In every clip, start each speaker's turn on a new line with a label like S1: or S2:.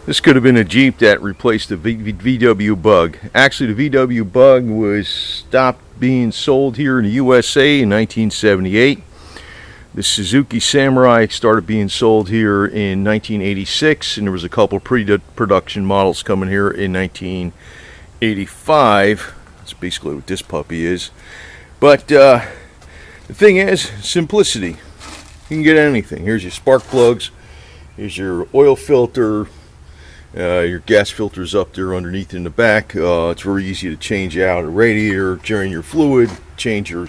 S1: This could have been a Jeep that replaced the VW Bug. Actually, the VW Bug was stopped being sold here in the USA in 1978. The Suzuki Samurai started being sold here in 1986, and there was a couple pre-production models coming here in 1985. That's basically what this puppy is. But the thing is, simplicity. You can get anything. Here's your spark plugs. Here's your oil filter. Your gas filter's up there underneath in the back. It's very easy to change out a radiator, drain your fluid, change your...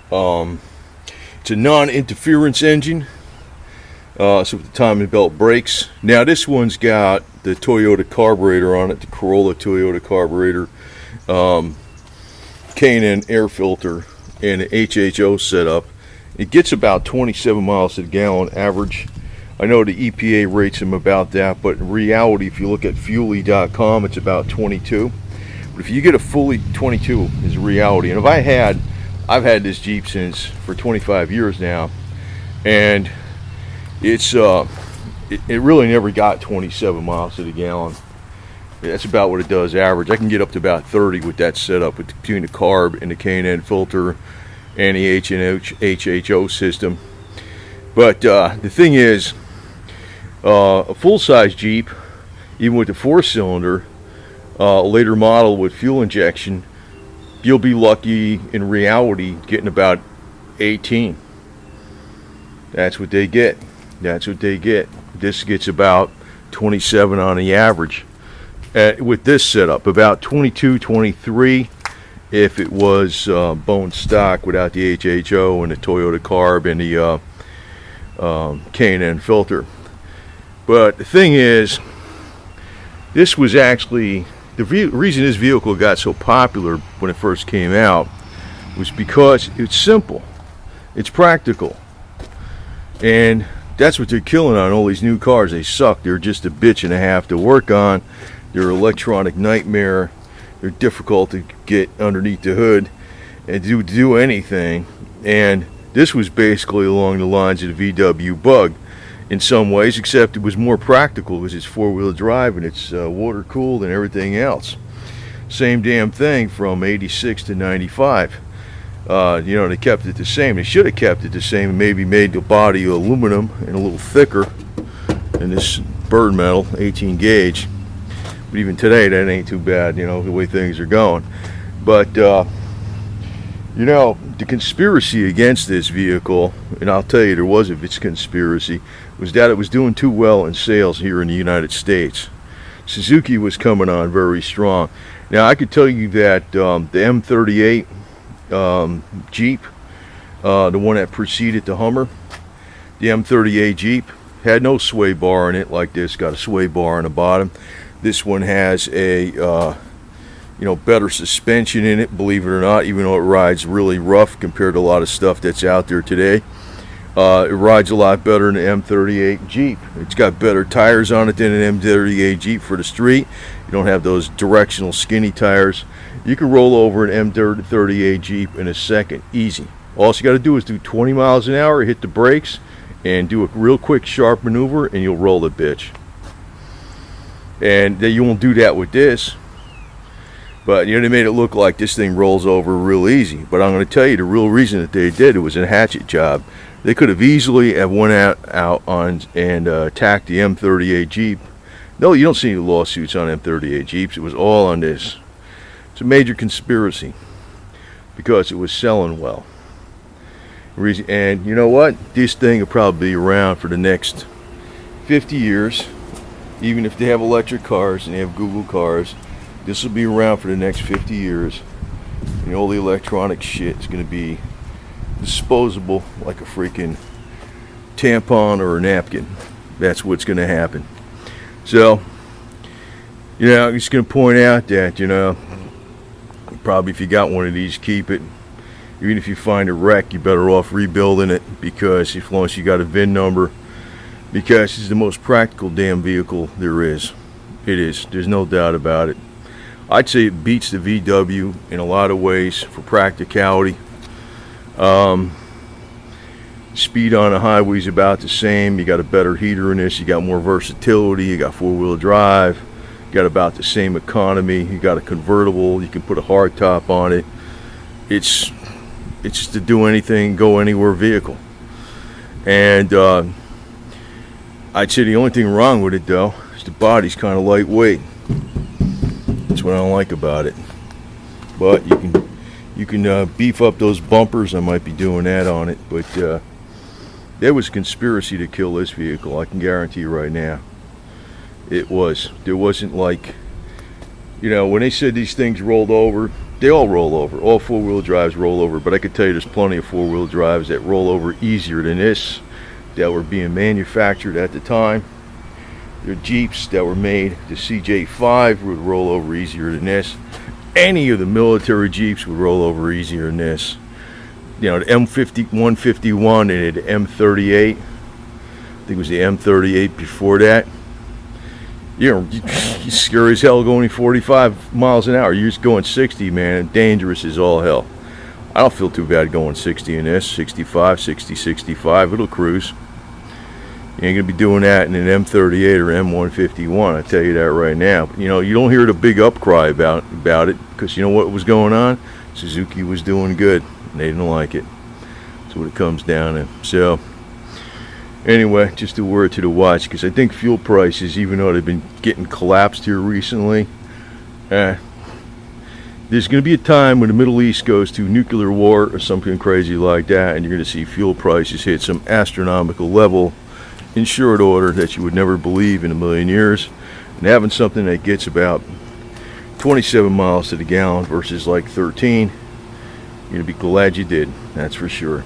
S1: it's a non-interference engine. So with the timing belt brakes. Now this one's got the Toyota carburetor on it, the Corolla Toyota carburetor, K&N air filter, and an HHO setup. It gets about 27 miles to the gallon average. I know the EPA rates them about that, but in reality, if you look at Fuely.com, it's about 22. But if you get a fully 22 is reality. And I've had this Jeep for 25 years now, and it's it really never got 27 miles to the gallon. That's about what it does average. I can get up to about 30 with that setup, between the carb and the K&N filter and the HHO system. But the thing is, a full-size Jeep, even with the 4-cylinder, later model with fuel injection, you'll be lucky in reality getting about 18. That's what they get. That's what they get. This gets about 27 on the average. With this setup, about 22, 23 if it was bone stock without the HHO and the Toyota carb and the K&N filter. But the thing is, this was actually the reason this vehicle got so popular when it first came out was because it's simple, it's practical, and that's what they're killing on all these new cars. They suck. They're just a bitch and a half to work on. They're an electronic nightmare. They're difficult to get underneath the hood and do anything. And this was basically along the lines of the VW Bug in some ways, except it was more practical because it's four-wheel drive and it's water cooled and everything else. Same damn thing from 86 to 95. They kept it the same. They should have kept it the same and maybe made the body aluminum and a little thicker than this bird metal 18 gauge. But even today, that ain't too bad, the way things are going. But the conspiracy against this vehicle, and I'll tell you there was a conspiracy, was that it was doing too well in sales here in the United States. Suzuki was coming on very strong. Now I could tell you that the M38 Jeep, the one that preceded the Hummer, the M38 Jeep had no sway bar in it like this. Got a sway bar on the bottom. This one has a better suspension in it, believe it or not, even though it rides really rough compared to a lot of stuff that's out there today. It rides a lot better than the M38 Jeep. It's got better tires on it than an M38 Jeep for the street. You don't have those directional skinny tires. You can roll over an M38 Jeep in a second, easy. All you got to do is do 20 miles an hour, hit the brakes, and do a real quick sharp maneuver, and you'll roll the bitch. And you won't do that with this. But they made it look like this thing rolls over real easy. But I'm going to tell you the real reason that they did it was a hatchet job. They could have easily went out on and attacked the M38 Jeep. No, you don't see any lawsuits on M38 Jeeps. It was all on this. It's a major conspiracy because it was selling well. And you know what? This thing will probably be around for the next 50 years. Even if they have electric cars and they have Google cars, this will be around for the next 50 years. And all the electronic shit is going to be disposable like a freaking tampon or a napkin. That's what's going to happen. So, I'm just going to point out that, probably if you got one of these, keep it. Even if you find a wreck, you're better off rebuilding it, because as long as you got a VIN number, because it's the most practical damn vehicle there is. It is. There's no doubt about it. I'd say it beats the VW in a lot of ways for practicality. Speed on the highway is about the same. You got a better heater in this. You got more versatility. You got four-wheel drive. You got about the same economy. You got a convertible. You can put a hardtop on it. It's just a do anything, go anywhere vehicle. And I'd say the only thing wrong with it though is the body's kind of lightweight. That's what I don't like about it. But you can beef up those bumpers. I might be doing that on it, but there was a conspiracy to kill this vehicle. I can guarantee you right now. It was. There wasn't like, you know, when they said these things rolled over, they all roll over. All four-wheel drives roll over. But I could tell you there's plenty of four-wheel drives that roll over easier than this, that were being manufactured at the time. There are Jeeps that were made. The CJ5 would roll over easier than this. Any of the military Jeeps would roll over easier than this. You know, the M151 and the M38. I think it was the M38 before that. You're scary as hell going 45 miles an hour. You're just going 60, man. Dangerous as all hell. I don't feel too bad going 60 in this. 65, 60, 65. It'll cruise. You ain't going to be doing that in an M38 or M151. I tell you that right now. But, you know, you don't hear the big upcry about it, because you know what was going on? Suzuki was doing good, and they didn't like it. That's what it comes down to. So anyway, just a word to the watch, because I think fuel prices, even though they've been getting collapsed here recently, there's going to be a time when the Middle East goes to nuclear war or something crazy like that, and you're going to see fuel prices hit some astronomical level in short order that you would never believe in a million years. And having something that gets about 27 miles to the gallon versus like 13, you're going to be glad you did. That's for sure.